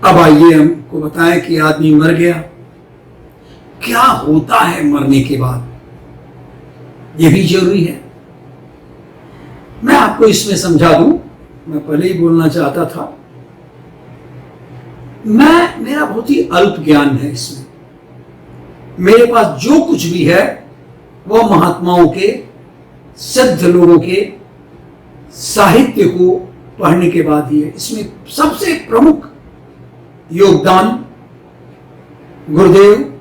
अब आइए हमको बताएं कि आदमी मर गया, क्या होता है मरने के बाद, यह भी जरूरी है। मैं आपको इसमें समझा दूं, मैं पहले ही बोलना चाहता था, मेरा बहुत ही अल्प ज्ञान है इसमें। मेरे पास जो कुछ भी है वह महात्माओं के, सिद्ध लोगों के साहित्य को पढ़ने के बाद ही है। इसमें सबसे प्रमुख योगदान गुरुदेव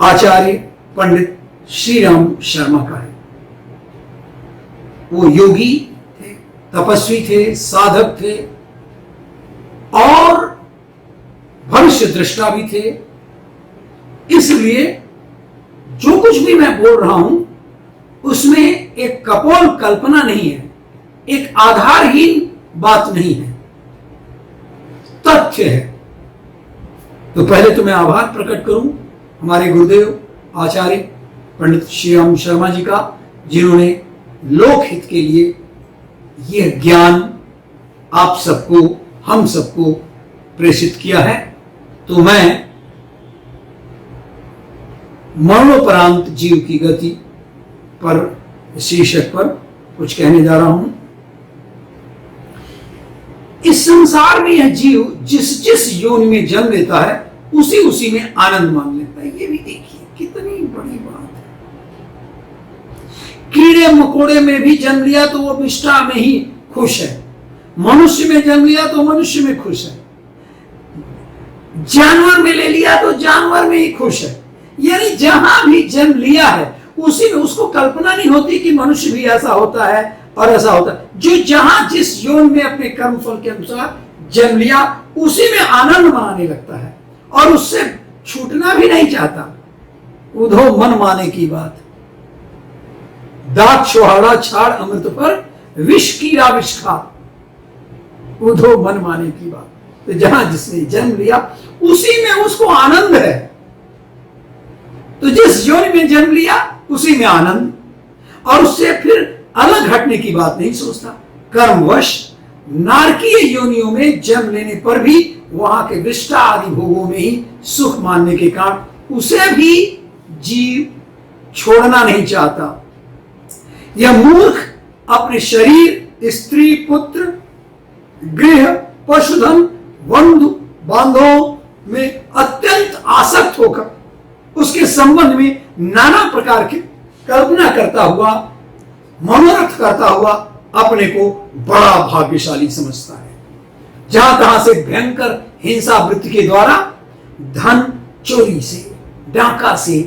आचार्य पंडित श्री राम शर्मा का है। वो योगी थे, तपस्वी थे, साधक थे और भविष्य दृष्टा भी थे। इसलिए जो कुछ भी मैं बोल रहा हूं उसमें एक कपोल कल्पना नहीं है, एक आधारहीन बात नहीं है, तथ्य है। तो पहले तो मैं आभार प्रकट करूं हमारे गुरुदेव आचार्य पंडित श्री राम शर्मा जी का, जिन्होंने लोकहित के लिए यह ज्ञान आप सबको, हम सबको प्रेषित किया है। तो मैं मरणोपरांत जीव की गति पर शीर्षक पर कुछ कहने जा रहा हूं। इस संसार में यह जीव जिस जिस योनि में जन्म लेता है उसी उसी में आनंद मान लेता है। ये भी देखिए कितनी बड़ी बात है। कीड़े मकोड़े में भी जन्म लिया तो वो विष्ठा में ही खुश है, मनुष्य में जन्म लिया तो मनुष्य में खुश है, जानवर में ले लिया तो जानवर में ही खुश है। यानी जहां भी जन्म लिया है उसी में उसको कल्पना नहीं होती कि मनुष्य भी ऐसा होता है और ऐसा होता है। जो जहां जिस यौन में अपने कर्म फल के अनुसार जन्म लिया उसी में आनंद मनाने लगता है और उससे छूटना भी नहीं चाहता। उधो मन माने की बात, दाग छोहाड़ा छाड़ अमृत पर, विष कीड़ा विष खा, उधो मन माने की बात। तो जहां जिसने जन्म लिया उसी में उसको आनंद है। तो जिस योनि में जन्म लिया उसी में आनंद, और उससे फिर अलग हटने की बात नहीं सोचता। कर्मवश नारकीय योनियों में जन्म लेने पर भी वहां के विष्ठा आदि भोगों में ही सुख मानने के कारण उसे भी जीव छोड़ना नहीं चाहता। यह मूर्ख अपने शरीर, स्त्री, पुत्र, गृह, पशुधन, बंधु बांधवों में अत्यंत आसक्त होकर उसके संबंध में नाना प्रकार की कल्पना करता हुआ, मनोरथ करता हुआ अपने को बड़ा भाग्यशाली समझता है। जहां तहां से भयंकर हिंसा वृत्ति के द्वारा धन चोरी से, डाका से,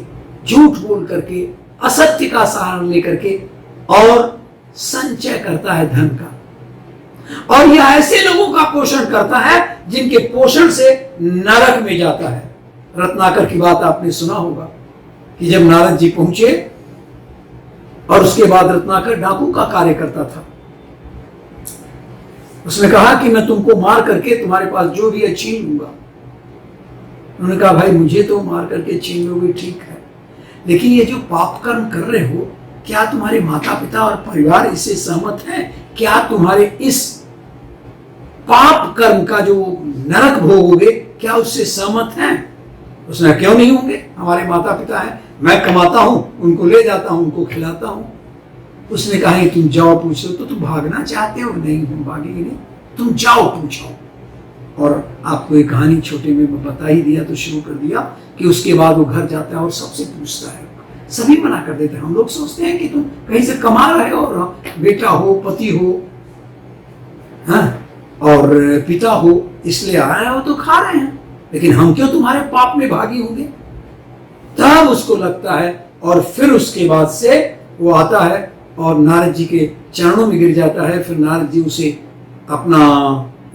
झूठ बोल करके, असत्य का सहारा लेकर के और संचय करता है धन का। और यह ऐसे लोगों का पोषण करता है जिनके पोषण से नरक में जाता है। रत्नाकर की बात आपने सुना होगा कि जब नारद जी पहुंचे और उसके बाद रत्नाकर डाकू का कार्य करता था, उसने कहा कि मैं तुमको मार करके तुम्हारे पास जो भी है छीन लूंगा। उन्होंने कहा भाई मुझे तो मार करके छीन लोगे ठीक है, लेकिन ये जो पाप कर्म कर रहे हो, क्या तुम्हारे माता पिता और परिवार इससे सहमत है? क्या तुम्हारे इस पाप कर्म का जो नरक भोगोगे क्या उससे सहमत हैं? उसने क्यों नहीं होंगे, हमारे माता पिता हैं, मैं कमाता हूं, उनको ले जाता हूं, उनको खिलाता हूं। उसने कहा तुम जाओ पूछो, तो तुम भागना चाहते हो? नहीं, हम भागेंगे नहीं, तुम जाओ पूछो। और आपको एक कहानी छोटे में बता ही दिया, तो शुरू कर दिया कि उसके बाद वो घर जाता है और सबसे पूछता है। सभी मना कर देते हैं। हम लोग सोचते हैं कि तुम कहीं से कमा रहे हो और बेटा हो, पति हो, हाँ, और पिता हो, इसलिए आए हो तो खा रहे हैं, लेकिन हम क्यों तुम्हारे पाप में भागी होंगे? तब उसको लगता है और फिर उसके बाद से वो आता है और नारद जी के चरणों में गिर जाता है। फिर नारद जी उसे अपना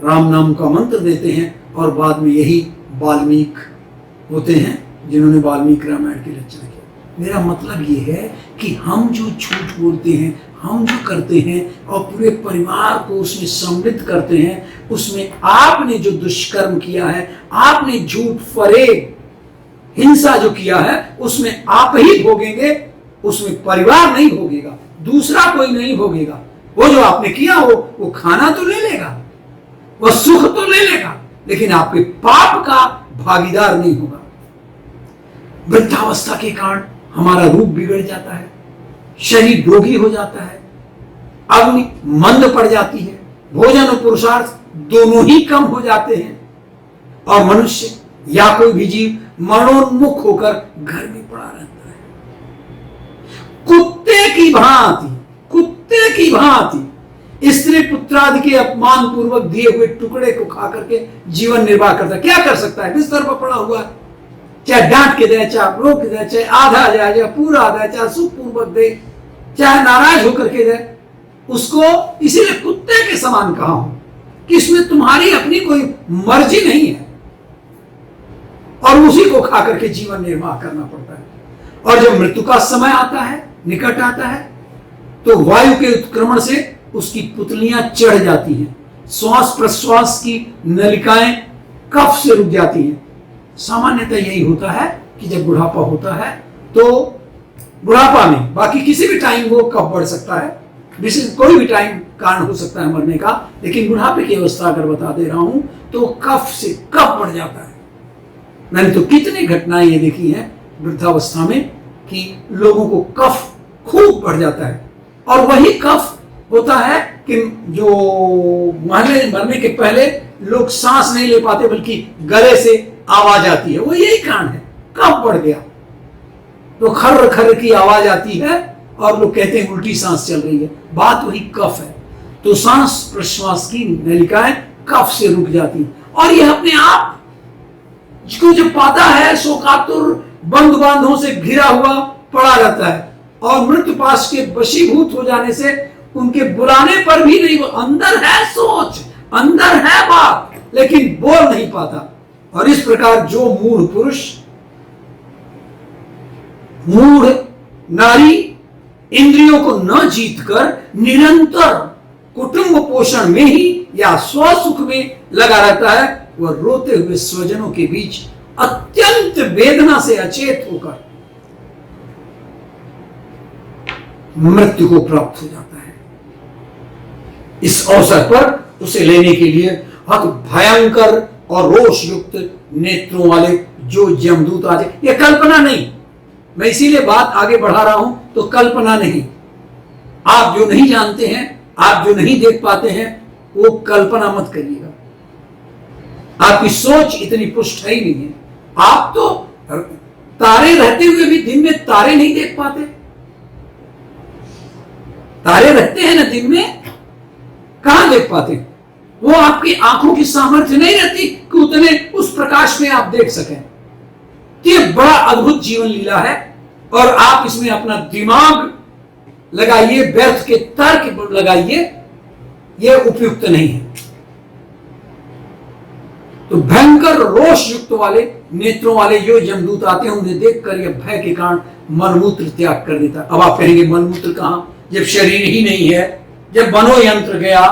राम नाम का मंत्र देते हैं और बाद में यही वाल्मीकि होते हैं जिन्होंने वाल्मीकि रामायण की रचना की। मेरा मतलब ये है कि हम जो झूठ बोलते हैं, हम जो करते हैं और पूरे परिवार को उसमें सम्मिलित करते हैं, उसमें आपने जो दुष्कर्म किया है, आपने झूठ फरेब हिंसा जो किया है, उसमें आप ही भोगेंगे, उसमें परिवार नहीं भोगेगा, दूसरा कोई नहीं भोगेगा। वो जो आपने किया हो वो खाना तो ले लेगा, वो सुख तो ले लेगा, लेकिन आपके पाप का भागीदार नहीं होगा। वृद्धावस्था के कारण हमारा रूप बिगड़ जाता है, शरीर रोगी हो जाता है, अग्नि मंद पड़ जाती है, भोजन और पुरुषार्थ दोनों ही कम हो जाते हैं और मनुष्य या कोई भी जीव मरणोन्मुख होकर घर में पड़ा रहता है। कुत्ते की भांति स्त्री पुत्रादि के अपमान पूर्वक दिए हुए टुकड़े को खा करके जीवन निर्वाह करता है। क्या कर सकता है? बिस्तर पर पड़ा हुआ, चाहे डांट के दे, चाहे रोक के दे, चाहे आधा जाए, चाहे पूरा दे, चाहे सुखपूर्वक दे, चाहे नाराज होकर के दे, उसको इसीलिए कुत्ते के समान कहा हूं कि इसमें तुम्हारी अपनी कोई मर्जी नहीं है और उसी को खा करके जीवन निर्वाह करना पड़ता है। और जब मृत्यु का समय आता है, निकट आता है, तो वायु के उत्क्रमण से उसकी पुतलियां चढ़ जाती हैं, श्वास प्रश्वास की नलिकाएं कफ से रुक जाती हैं। सामान्यतः यही होता है कि जब बुढ़ापा होता है तो बुढ़ापा में, बाकी किसी भी टाइम वो कफ बढ़ सकता है, कोई भी टाइम कारण हो सकता है मरने का, लेकिन बुढ़ापे की अवस्था अगर बता दे रहा हूं तो कफ से कफ बढ़ जाता है। मैंने तो कितनी घटनाएं ये देखी हैं वृद्धावस्था में कि लोगों को कफ खूब बढ़ जाता है और वही कफ होता है कि जो मरने के पहले लोग सांस नहीं ले पाते बल्कि गले से आवाज आती है, वो यही कारण है, कफ बढ़ गया तो खर्र खर्र की आवाज आती है और लोग कहते हैं उल्टी सांस चल रही है, बात वही कफ है। तो सांस प्रश्वास की नलिकाएं कफ से रुक जाती और यह अपने आप जिसको जब पाता है शोकातुर बंधु बांधवों से घिरा हुआ पड़ा रहता है और मृत्यु पाश के वशीभूत हो जाने से उनके बुलाने पर भी नहीं, वो अंदर है सोच, अंदर है बात, लेकिन बोल नहीं पाता। और इस प्रकार जो मूढ़ पुरुष, मूढ़ नारी इंद्रियों को न जीतकर निरंतर कुटुंब पोषण में ही या स्वसुख में लगा रहता है, वह रोते हुए स्वजनों के बीच अत्यंत वेदना से अचेत होकर मृत्यु को प्राप्त हो जाता है। इस अवसर पर उसे लेने के लिए अति भयंकर और रोष युक्त नेत्रों वाले जो यमदूत आ जाए, यह कल्पना नहीं, मैं इसीलिए बात आगे बढ़ा रहा हूं, तो कल्पना नहीं। आप जो नहीं जानते हैं, आप जो नहीं देख पाते हैं, वो कल्पना मत करिएगा। आपकी सोच इतनी पुष्ट है ही नहीं है। आप तो तारे रहते हुए भी दिन में तारे नहीं देख पाते। तारे रहते हैं ना दिन में, कहां देख पाते? वो आपकी आंखों की सामर्थ्य नहीं रहती कि उतने उस प्रकाश में आप देख सकें। ये बड़ा अद्भुत जीवन लीला है और आप इसमें अपना दिमाग लगाइए, व्यर्थ के तर्क लगाइए, यह उपयुक्त नहीं है। तो भयंकर रोष युक्त वाले नेत्रों वाले जो यमदूत आते हैं, उन्हें देखकर यह भय के कारण मलमूत्र त्याग कर देता। अब आप कहेंगे मलमूत्र कहां, जब शरीर ही नहीं है, जब मनोयंत्र गया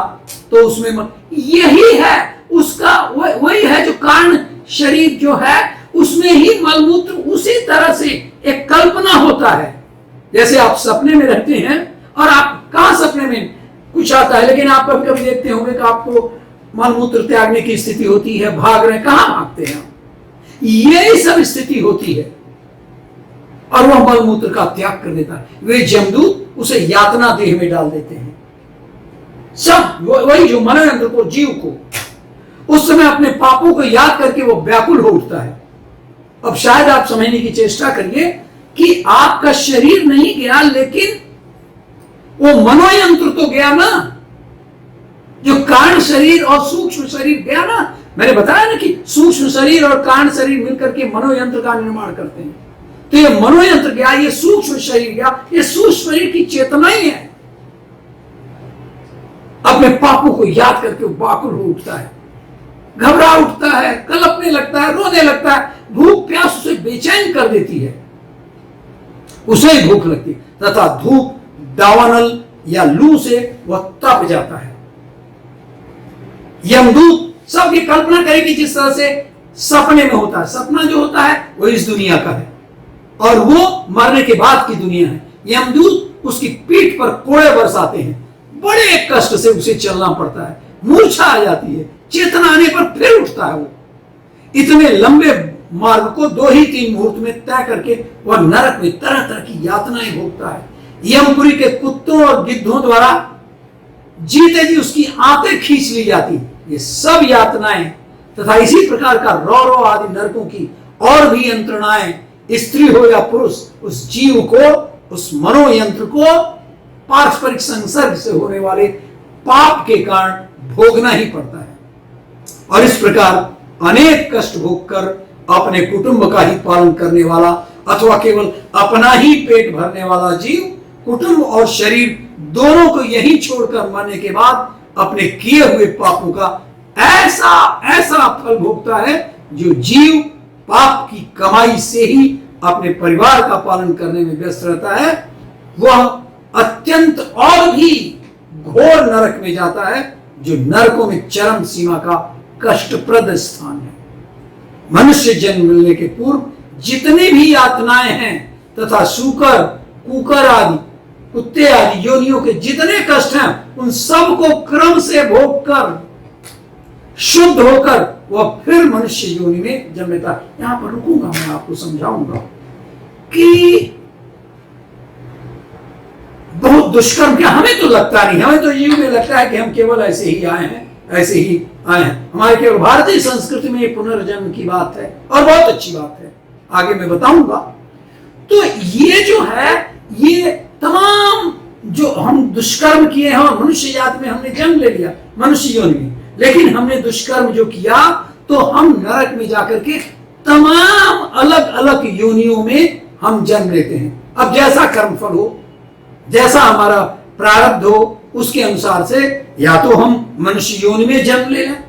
तो उसमें यही है उसका, वही है जो कारण शरीर जो है उसमें ही मलमूत्र उसी तरह से एक कल्पना होता है। जैसे आप सपने में रहते हैं और आप कहां सपने में कुछ आता है, लेकिन आप कभी कभी देखते होंगे कि आपको मलमूत्र त्यागने की स्थिति होती है, भाग रहे, कहां भागते हैं? यही सब स्थिति होती है और वह मलमूत्र का त्याग कर देता है। वे जमदूत उसे यातना देह में डाल देते हैं। सब वही जो मनोयंत्र को, जीव को उस समय अपने पापों को याद करके वो व्याकुल हो उठता है। अब शायद आप समझने की चेष्टा करिए कि आपका शरीर नहीं गया, लेकिन वो मनोयंत्र तो गया ना, जो कारण शरीर और सूक्ष्म शरीर गया ना। मैंने बताया ना कि सूक्ष्म शरीर और कारण शरीर मिलकर के मनोयंत्र का निर्माण करते हैं। तो ये मनोयंत्र गया, ये सूक्ष्म शरीर गया, ये सूक्ष्म शरीर की चेतना ही है। अपने पापों को याद करके व्याकुल हो उठता है, घबरा उठता है, कलपने लगता है, रोने लगता है। भूख प्यास उसे बेचैन कर देती है, उसे ही भूख लगती है तथा धूप, दावानल या लू से वह तप जाता है। यमदूत सब ये कल्पना करेगी जिस तरह से सपने में होता है। सपना जो होता है वो इस दुनिया का है और वो मरने के बाद की दुनिया है। यमदूत उसकी पीठ पर कोड़े बरसाते हैं, बड़े कष्ट से उसे चलना पड़ता है। मूर्छा आ जाती है, चेतना आने पर फिर उठता है। वो इतने लंबे मार्ग को 2 ही 3 मुहूर्त में तय करके वह नरक में तरह तरह की यातनाएं भोगता है। यमपुरी के कुत्तों और गिद्धों द्वारा जीते जी उसकी आंतें खींच ली जाती। ये सब यातनाएं तथा इसी प्रकार का रौरव आदि नरकों की और भी यंत्रणाएं, स्त्री हो या पुरुष, उस जीव को, उस मनोयंत्र को पारस्परिक संसर्ग से होने वाले पाप के कारण भोगना ही पड़ता है। और इस प्रकार अनेक कष्ट भोगकर अपने कुटुंब का ही पालन करने वाला अथवा केवल अपना ही पेट भरने वाला जीव कुटुंब और शरीर दोनों को यही छोड़कर मरने के बाद अपने किए हुए पापों का ऐसा ऐसा फल भोगता है जो जीव पाप की कमाई से ही अपने परिवार का पालन करने में व्यस्त रहता है, वह अत्यंत और भी घोर नरक में जाता है, जो नरकों में चरम सीमा का कष्टप्रद स्थान है। मनुष्य जन्म मिलने के पूर्व जितनी भी यातनाएं हैं तथा सूकर, कुकर आदि, कुत्ते आदि योनियों के जितने कष्ट हैं, उन सब को क्रम से भोग कर शुद्ध होकर वह फिर मनुष्य योनि में जन्म लेता है। यहां पर रुकूंगा, मैं आपको समझाऊंगा कि बहुत दुष्कर्म क्या, हमें तो लगता नहीं, हमें तो जीव में लगता है कि हम केवल ऐसे ही आए हैं, ऐसे ही आए हैं। हमारे केवल भारतीय संस्कृति में पुनर्जन्म की बात है और बहुत अच्छी बात है, आगे मैं बताऊंगा। तो ये जो है, ये तमाम जो हम दुष्कर्म किए हैं और मनुष्य जाति में हमने जन्म ले लिया मनुष्य योनि में, लेकिन हमने दुष्कर्म जो किया तो हम नरक में जाकर के तमाम अलग अलग योनियों में हम जन्म लेते हैं। अब जैसा कर्मफल हो, जैसा हमारा प्रारब्ध हो, उसके अनुसार से या तो हम मनुष्य योनि में जन्म ले लें,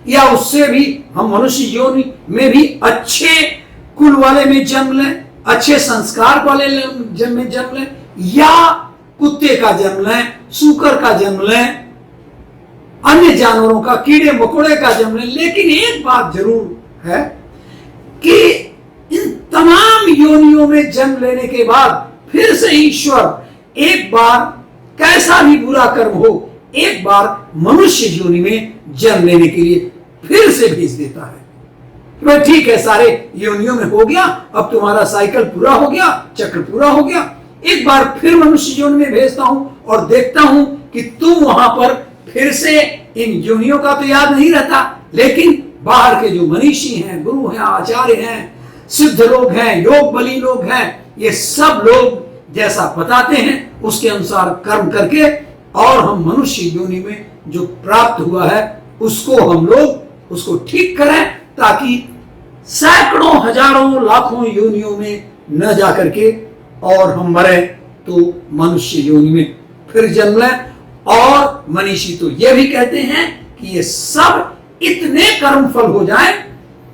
या उससे भी हम मनुष्य योनि में भी अच्छे कुल वाले में जन्म लें, अच्छे संस्कार वाले में जन्म लें, या कुत्ते का जन्म लें, सूकर का जन्म लें, अन्य जानवरों का, कीड़े मकोड़े का जन्म लें। लेकिन एक बात जरूर है कि इन तमाम योनियों में जन्म लेने के बाद फिर से ईश्वर एक बार, कैसा भी बुरा कर्म हो, एक बार मनुष्य योनि में जन्म लेने के लिए फिर से भेज देता है। तो ठीक है, सारे योनियों में हो गया, अब तुम्हारा साइकिल पूरा हो गया, चक्र पूरा हो गया, एक बार फिर मनुष्य योनि में भेजता हूं और देखता हूं कि तुम वहां पर फिर से, इन योनियों का तो याद नहीं रहता, लेकिन बाहर के जो मनीषी हैं, गुरु हैं, आचार्य हैं, सिद्ध लोग हैं, योग बली लोग हैं, ये सब लोग जैसा बताते हैं उसके अनुसार कर्म करके और हम मनुष्य योनि में जो प्राप्त हुआ है उसको हम लोग उसको ठीक करें, ताकि सैकड़ों, हजारों, लाखों योनियों में न जाकर के और हम मरे तो मनुष्य योनि में फिर जन्म लें। और मनीषी तो ये भी कहते हैं कि ये सब इतने कर्मफल हो जाए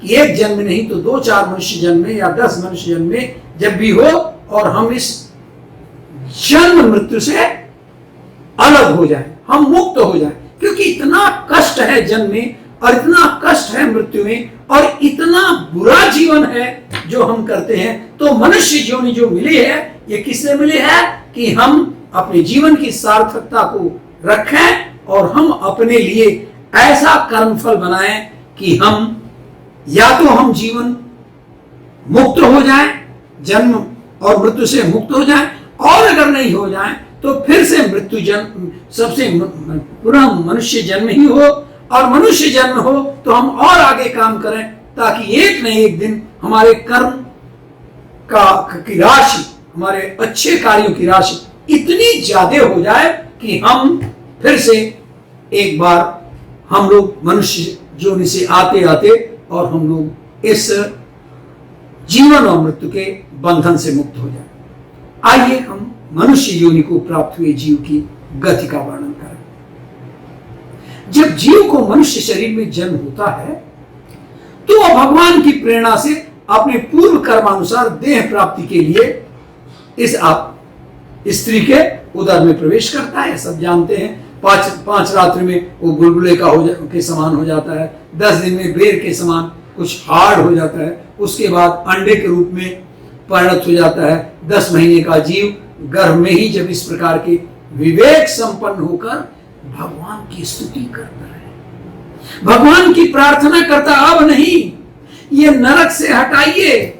कि एक जन्म नहीं तो 2-4 मनुष्य जन्म में या 10 मनुष्य जन्म में जब भी हो, और हम इस जन्म मृत्यु से अलग हो जाए, हम मुक्त हो जाए। क्योंकि इतना कष्ट है जन्म में और इतना कष्ट है मृत्यु में और इतना बुरा जीवन है जो हम करते हैं। तो मनुष्य योनि जो मिली है, ये किससे मिली है कि हम अपने जीवन की सार्थकता को रखें और हम अपने लिए ऐसा कर्मफल बनाएं कि हम या तो हम जीवन मुक्त हो जाएं, जन्म और मृत्यु से मुक्त हो जाएं, और अगर नहीं हो जाएं तो फिर से मृत्यु जन्म, सबसे पुनः मनुष्य जन्म ही हो, और मनुष्य जन्म हो तो हम और आगे काम करें, ताकि एक न एक दिन हमारे कर्म की राशि, हमारे अच्छे कार्यों की राशि इतनी ज्यादा हो जाए कि हम फिर से एक बार हम लोग मनुष्य योनि से आते आते और हम लोग इस जीवन और मृत्यु के बंधन से मुक्त हो जाए। आइए हम मनुष्य योनि को प्राप्त हुए जीव की गति का वर्णन करें। जब जीव को मनुष्य शरीर में जन्म होता है तो वह भगवान की प्रेरणा से अपने पूर्व कर्मानुसार देह प्राप्ति के लिए इस स्त्री के उदर में प्रवेश करता है। सब जानते हैं, 5 रात्रि में वो बुलबुले के समान हो जाता है, 10 दिन में बेर के समान कुछ हार्ड हो जाता है, उसके बाद अंडे के रूप में परिणत हो जाता है। 10 महीने का जीव गर्भ में ही जब इस प्रकार के विवेक संपन्न होकर भगवान की स्तुति करता है, भगवान की प्रार्थना करता, अब नहीं, ये नरक से हटाइए।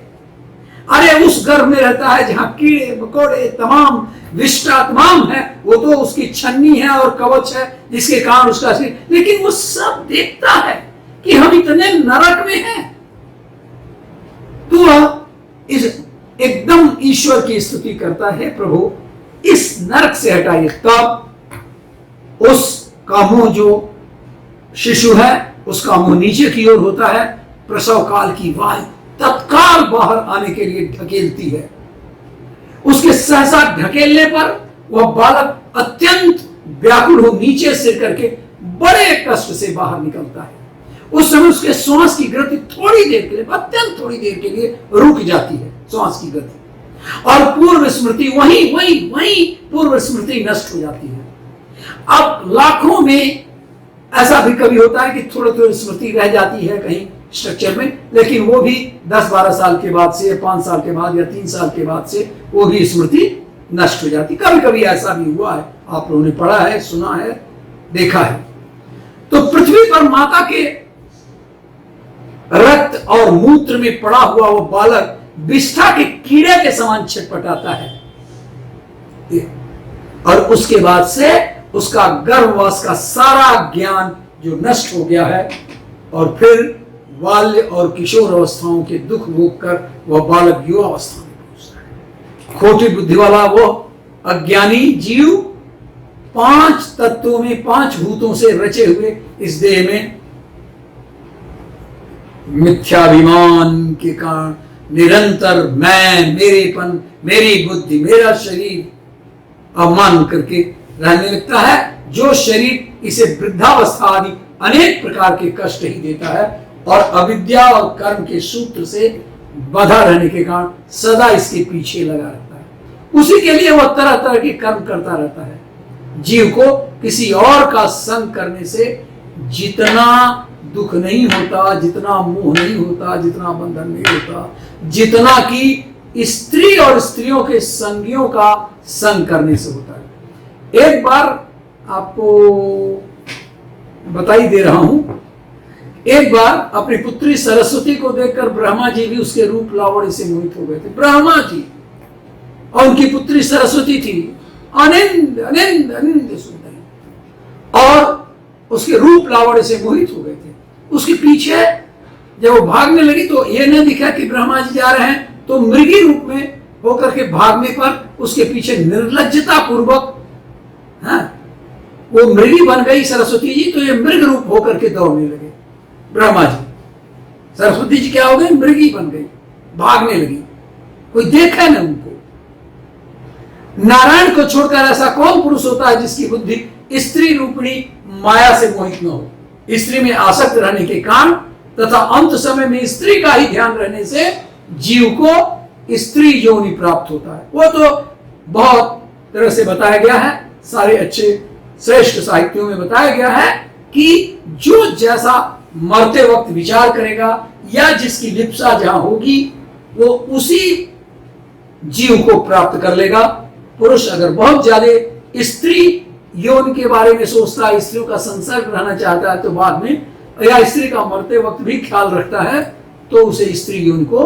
अरे उस गर्भ में रहता है जहां कीड़े मकोड़े तमाम विष्टा तमाम है, वो तो उसकी छन्नी है और कवच है जिसके कारण उसका शरीर, लेकिन वो सब देखता है कि हम इतने नरक में हैं। तो वह इस एकदम ईश्वर की स्तुति करता है, प्रभु इस नरक से हटाइए। तब उसका मुंह, जो शिशु है उसका मुंह नीचे की ओर होता है, प्रसव काल की वायु तत्काल बाहर आने के लिए ढकेलती है। उसके सहसा ढकेलने पर वह बालक अत्यंत व्याकुल हो नीचे सिर करके बड़े कष्ट से बाहर निकलता है। उस समय उसके श्वास की गति थोड़ी देर के लिए, अत्यंत थोड़ी देर के लिए रुक जाती है, श्वास की गति, और पूर्व स्मृति वही पूर्व स्मृति नष्ट हो जाती है। अब लाखों में ऐसा भी कभी होता है कि थोड़ी थोड़ी स्मृति रह जाती है कहीं स्ट्रक्चर में, लेकिन वो भी 10-12 साल के बाद से, 5 साल के बाद या 3 साल के बाद से वो भी स्मृति नष्ट हो जाती। कभी कभी ऐसा भी हुआ है, आप लोगों ने पढ़ा है, सुना है, देखा है। तो पृथ्वी पर माता के रक्त और मूत्र में पड़ा हुआ वो बालक विष्ठा के कीड़े के समान छटपटाता है, और उसके बाद से उसका गर्भवास का सारा ज्ञान जो नष्ट हो गया है, और फिर बाल्य और किशोर अवस्थाओं के दुख भोग कर वह बालक युवा अवस्था में पहुंचता है। खोटी बुद्धि वाला वो अज्ञानी जीव 5 तत्वों में, 5 भूतों से रचे हुए इस देह में मिथ्याभिमान के कारण निरंतर मैं, मेरेपन, मेरी बुद्धि, मेरा शरीर अवमान करके रहने लगता है, जो शरीर इसे वृद्धावस्था आदि अनेक प्रकार के कष्ट ही देता है, और अविद्या और कर्म के सूत्र से बंधा रहने के कारण सदा इसके पीछे लगा रहता है। उसी के लिए वह तरह तरह के कर्म करता रहता है। जीव को किसी और का संग करने से जितना दुख नहीं होता, जितना मोह नहीं होता, जितना बंधन नहीं होता, जितना कि स्त्री और स्त्रियों के संगियों का संग करने से होता है। एक बार आपको बताई दे रहा हूं, एक बार अपनी पुत्री सरस्वती को देखकर ब्रह्मा जी भी उसके रूप लावण्य से मोहित हो गए थे। ब्रह्मा जी और उनकी पुत्री सरस्वती थी अनिंद अनिंद अनिंद सुंदरी, और उसके रूप लावण्य से मोहित हो गए थे। उसके पीछे जब वो भागने लगी तो ये नहीं दिखा कि ब्रह्मा जी जा रहे हैं, तो मृगी रूप में होकर के भागने पर उसके पीछे निर्लज्जता पूर्वक वो मृगी बन गई सरस्वती जी, तो ये मृग रूप होकर के दौड़ने लगे ब्रह्मा जी। सरस्वती जी क्या हो गई? मृगी बन गई, भागने लगी, कोई देखा ना उनको। नारायण को छोड़कर ऐसा कौन पुरुष होता है जिसकी बुद्धि स्त्री रूपिणी माया से मोहित न हो? स्त्री में आसक्त रहने के कारण तथा अंत समय में स्त्री का ही ध्यान रहने से जीव को स्त्री योनि प्राप्त होता है। वो तो बहुत तरह से बताया गया है, सारे अच्छे श्रेष्ठ साहित्यों में बताया गया है कि जो जैसा मरते वक्त विचार करेगा या जिसकी लिप्सा जहां होगी वो उसी जीव को प्राप्त कर लेगा। पुरुष अगर बहुत ज्यादा स्त्री यौन के बारे में सोचता है, स्त्रियों का संसर्ग रहना चाहता है, तो बाद में या स्त्री का मरते वक्त भी ख्याल रखता है, तो उसे स्त्री यौन को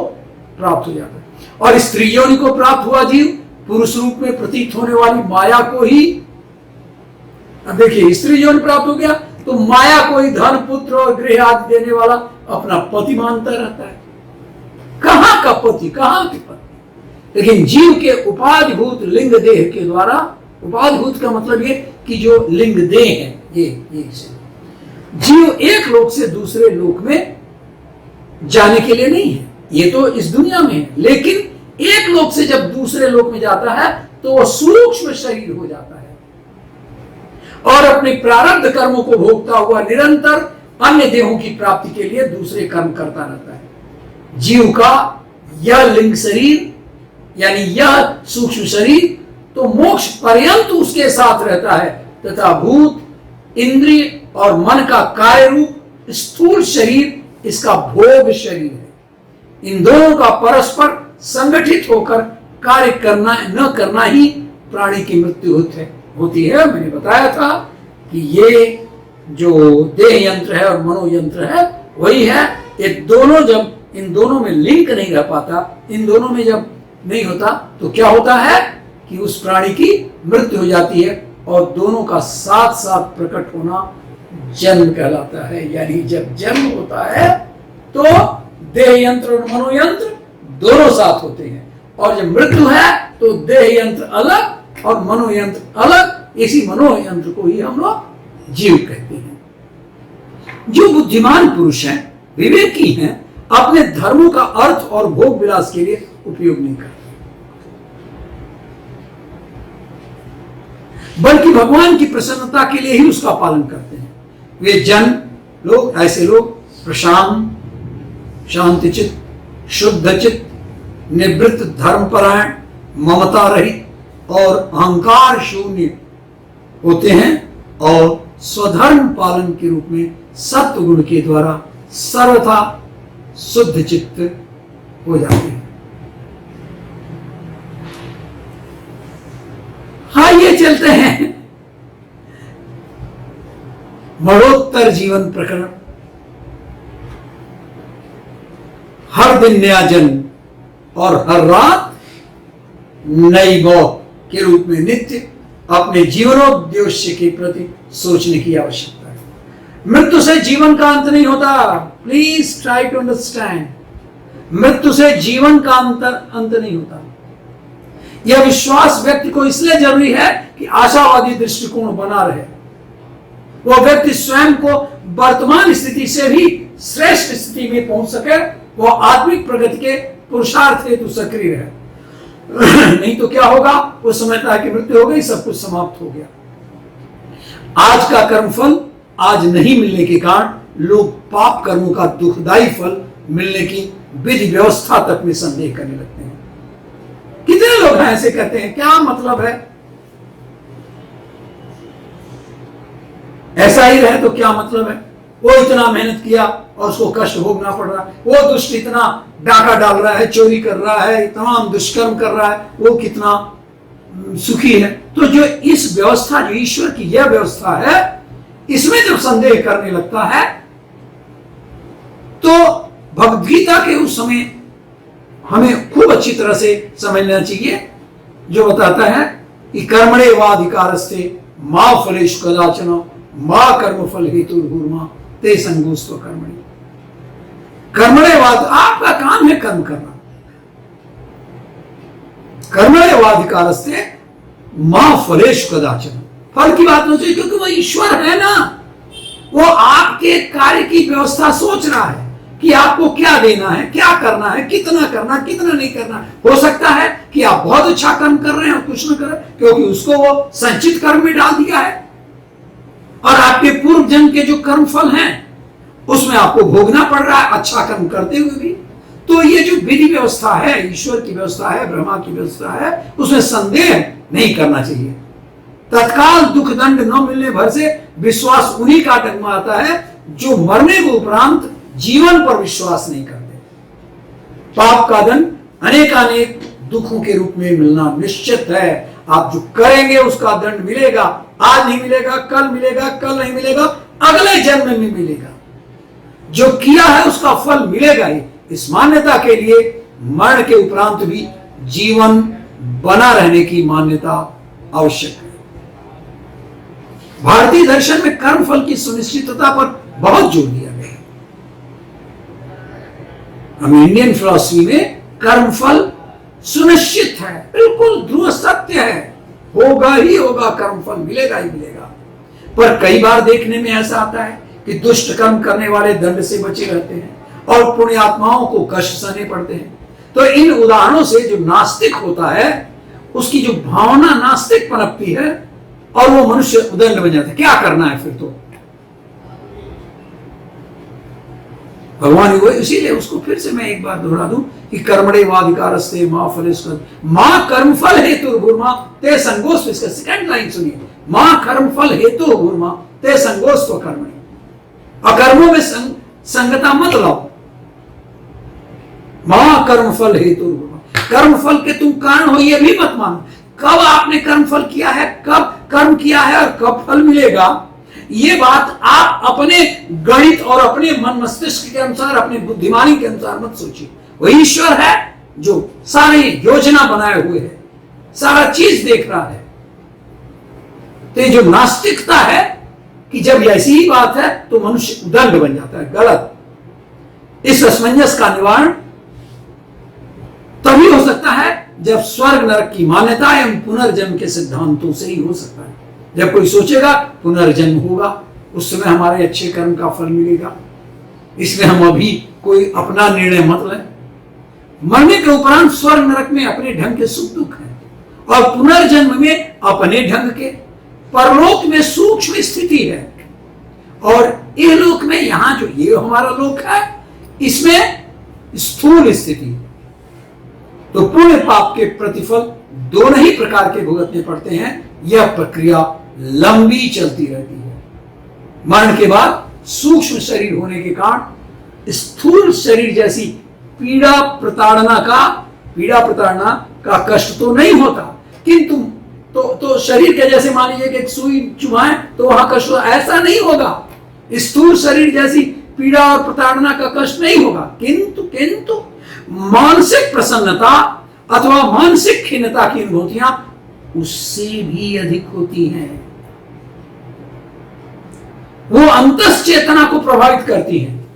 प्राप्त हो जाता है। और स्त्री यौन को प्राप्त हुआ जीव पुरुष रूप में प्रतीत होने वाली माया को ही, अब देखिए स्त्री यौन प्राप्त हो गया तो माया को ही धन पुत्र और गृह आदि देने वाला अपना पति मानता रहता है। कहां का पति, कहां के पति? लेकिन जीव के उपाधिभूत लिंग देह के द्वारा, उपाधिभूत का मतलब ये कि जो लिंग देह है, ये जीव एक लोक से दूसरे लोक में जाने के लिए नहीं है, ये तो इस दुनिया में है, लेकिन एक लोक से जब दूसरे लोक में जाता है तो वह सूक्ष्म शरीर हो जाता है और अपने प्रारब्ध कर्मों को भोगता हुआ निरंतर अन्य देहों की प्राप्ति के लिए दूसरे कर्म करता रहता है। जीव का यह लिंग शरीर यानी यह सूक्ष्म शरीर तो मोक्ष पर्यंत उसके साथ रहता है, तथा भूत, इंद्रिय और मन का कार्य रूप स्थूल शरीर इसका भोग शरीर है। इन दोनों का परस्पर संगठित होकर कार्य करना न करना ही प्राणी की मृत्यु होती है। मैंने बताया था कि ये जो देह यंत्र है और मनोयंत्र है वही है। ये दोनों जब इन दोनों में लिंक नहीं रह पाता, इन दोनों में जब नहीं होता तो क्या होता है कि उस प्राणी की मृत्यु हो जाती है और दोनों का साथ साथ प्रकट होना जन्म कहलाता है। यानी जब जन्म होता है तो देह यंत्र और मनोयंत्र दोनों साथ होते हैं, और जब मृत्यु है तो देह यंत्र अलग और मनोयंत्र अलग। इसी मनोयंत्र को ही हम लोग जीव कहते हैं। जो बुद्धिमान पुरुष हैं, विवेकी हैं, अपने धर्मों का अर्थ और भोग विलास के लिए उपयोग नहीं करते, बल्कि भगवान की प्रसन्नता के लिए ही उसका पालन करते हैं। वे जन लोग, ऐसे लोग प्रशांत, शांतिचित, शुद्धचित, निवृत्त, धर्मपरायण, ममता रहित और अहंकार शून्य होते हैं और स्वधर्म पालन के रूप में सत्व गुण के द्वारा सर्वथा शुद्ध चित्त हो जाते हैं। आइए चलते हैं मरणोत्तर जीवन प्रकरण। हर दिन नया जन्म और हर रात नई मौत के रूप में नित्य अपने जीवनोद्देश्य के प्रति सोचने की आवश्यकता है। मृत्यु से जीवन का अंत नहीं होता। प्लीज ट्राई टू अंडरस्टैंड, मृत्यु से जीवन का अंत नहीं होता। यह विश्वास व्यक्ति को इसलिए जरूरी है कि आशावादी दृष्टिकोण बना रहे। वह व्यक्ति स्वयं को वर्तमान स्थिति से भी श्रेष्ठ स्थिति में पहुंच सके, वह आत्मिक प्रगति के पुरुषार्थ हेतु सक्रिय है। नहीं तो क्या होगा, वो समझता है कि मृत्यु हो गई, सब कुछ समाप्त हो गया। आज का कर्मफल आज नहीं मिलने के कारण लोग पाप कर्मों का दुखदायी फल मिलने की विधि व्यवस्था तक में संदेह करने लगते हैं। कितने लोग हैं ऐसे कहते हैं, क्या मतलब है, ऐसा ही रहे तो क्या मतलब है, वो इतना मेहनत किया और उसको कष्ट भोगना पड़ रहा है, वो दुष्ट इतना डाका डाल रहा है, चोरी कर रहा है, तमाम दुष्कर्म कर रहा है, वो कितना सुखी है। तो जो इस व्यवस्था, जो ईश्वर की यह व्यवस्था है, इसमें जब संदेह करने लगता है तो भगवद गीता के उस समय हमें खूब अच्छी तरह से समझ लेना चाहिए, जो बताता है कि कर्मणे वाधिकारस्ते मां फलेषु कदाचन मां कर्म फल हेतुर्भूर्मा ते संगोस्त्व कर्मणि। कर्मणे वाद, आपका काम है कर्म करना। कर्मणे वाधिकारस्ते मां फलेषु कदाचन, फल की बात नहीं चाहिए, क्योंकि वो ईश्वर है ना, वो आपके कार्य की व्यवस्था सोच रहा है कि आपको क्या देना है, क्या करना है, कितना करना, कितना नहीं करना। हो सकता है कि आप बहुत अच्छा कर्म कर रहे हैं और कुछ न करें, क्योंकि उसको वो संचित कर्म में डाल दिया है, और आपके पूर्व जन्म के जो कर्म फल हैं उसमें आपको भोगना पड़ रहा है अच्छा कर्म करते हुए भी। तो ये जो विधि व्यवस्था है, ईश्वर की व्यवस्था है, ब्रह्मा की व्यवस्था है, उसमें संदेह नहीं करना चाहिए। तत्काल दुख दंड न मिलने भर से विश्वास उन्हीं का डगमगाता है जो मरने के उपरांत जीवन पर विश्वास नहीं करते। पाप का दंड अनेकानेक दुखों के रूप में मिलना निश्चित है। आप जो करेंगे उसका दंड मिलेगा, आज नहीं मिलेगा, कल मिलेगा, कल नहीं मिलेगा, अगले जन्म में मिलेगा। जो किया है उसका फल मिलेगा ही। इस मान्यता के लिए मरण के उपरांत भी जीवन बना रहने की मान्यता आवश्यक है। भारतीय दर्शन में कर्म फल की सुनिश्चितता पर बहुत जोर दिया गया है। हम इंडियन फिलॉसफी में कर्म फल सुनिश्चित है, बिल्कुल ध्रुव सत्य है, होगा ही होगा, कर्म फल मिलेगा ही मिलेगा। पर कई बार देखने में ऐसा आता है कि दुष्ट कर्म करने वाले दंड से बचे रहते हैं और पुण्यात्माओं को कष्ट सहने पड़ते हैं। तो इन उदाहरणों से जो नास्तिक होता है उसकी जो भावना नास्तिक पनपती है और वो मनुष्य उदंड बन जाता है। क्या करना है फिर? तो भगवान वो, इसीलिए उसको फिर से मैं एक बार दोहरा दूं कि कर्मणे वाधिकारस्ते मां फलेषु, मां कर्मफल हेतुर्भूर्मा ते संगोस्त्व। इसका सेकंड लाइन सुनिए, मां कर्मफल हेतुर्भूर्मा ते संगोस्त्व कर्मणि। अकर्मों में संगता मत लाओ। मां कर्मफल हेतुर्भूर्मा, कर्मफल के तुम कारण हो ये भी मत मानो। कब आपने कर्मफल किया है, कब कर्म किया है और कब फल मिलेगा, ये बात आप अपने गणित और अपने मन मस्तिष्क के अनुसार, अपने बुद्धिमानी के अनुसार मत सोचिए। वही ईश्वर है जो सारी योजना बनाए हुए है, सारा चीज देख रहा है। तो जो नास्तिकता है कि जब ऐसी ही बात है तो मनुष्य उदंड बन जाता है, गलत। इस असमंजस का निवारण तभी हो सकता है जब स्वर्ग नरक की मान्यता एवं पुनर्जन्म के सिद्धांतों से ही हो सकता है। जब कोई सोचेगा पुनर्जन्म होगा, उस समय हमारे अच्छे कर्म का फल मिलेगा, इसलिए हम अभी कोई अपना निर्णय मत लें। मरने के उपरांत स्वर्ग नरक में अपने ढंग के सुख दुख है, और पुनर्जन्म में अपने ढंग के। परलोक में सूक्ष्म स्थिति है, और यह लोक में, यहां जो ये हमारा लोक है, इसमें स्थूल स्थिति। तो पुण्य पाप के प्रतिफल दोनों ही प्रकार के भुगतने पड़ते हैं। यह प्रक्रिया लंबी चलती रहती है। मरण के बाद सूक्ष्म शरीर होने के कारण स्थूल शरीर जैसी पीड़ा प्रताड़ना का कष्ट तो नहीं होता, किंतु तो शरीर के जैसे मान लीजिए कि एक सुई चुभाएं तो वहां कष्ट, ऐसा नहीं होगा। स्थूल शरीर जैसी पीड़ा और प्रताड़ना का कष्ट नहीं होगा, किंतु मानसिक प्रसन्नता अथवा मानसिक खिन्नता की अनुभूतियां उससे भी अधिक होती हैं। वो अंतस चेतना को प्रभावित करती हैं।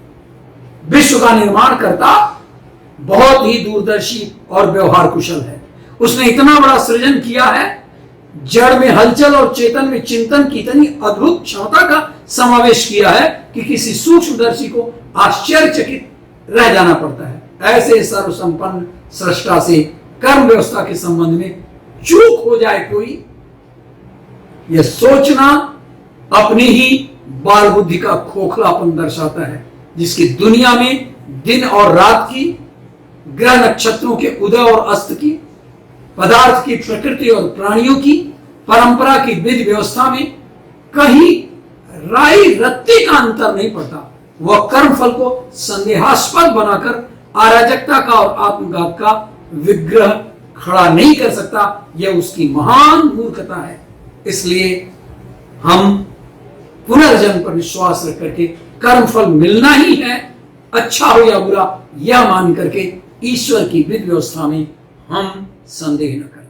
विश्व का निर्माण करता बहुत ही दूरदर्शी और व्यवहार कुशल है। उसने इतना बड़ा सृजन किया है, जड़ में हलचल और चेतन में चिंतन की इतनी अद्भुत क्षमता का समावेश किया है कि किसी सूक्ष्मदर्शी को आश्चर्यचकित रह जाना पड़ता है। ऐसे सर्वसंपन्न सृष्टा से कर्म व्यवस्था के संबंध में चूक हो जाए कोई, यह सोचना अपनी ही बाल बुद्धि का खोखलापन दर्शाता है, जिसकी दुनिया में दिन और रात की, ग्रह नक्षत्रों के उदय और अस्त की, पदार्थ की प्रकृति और प्राणियों की, परंपरा की विधि व्यवस्था में कहीं राई रत्ती का अंतर नहीं पड़ता। वह कर्म फल को संदेहास्पद बनाकर अराजकता का और आत्मघात का विग्रह खड़ा नहीं कर सकता। यह उसकी महान मूर्खता है। इसलिए हम पुनर्जन्म पर विश्वास रख करके कर्म फल मिलना ही है, अच्छा हो या बुरा, यह मान करके ईश्वर की विधि व्यवस्था में हम संदेह न करें।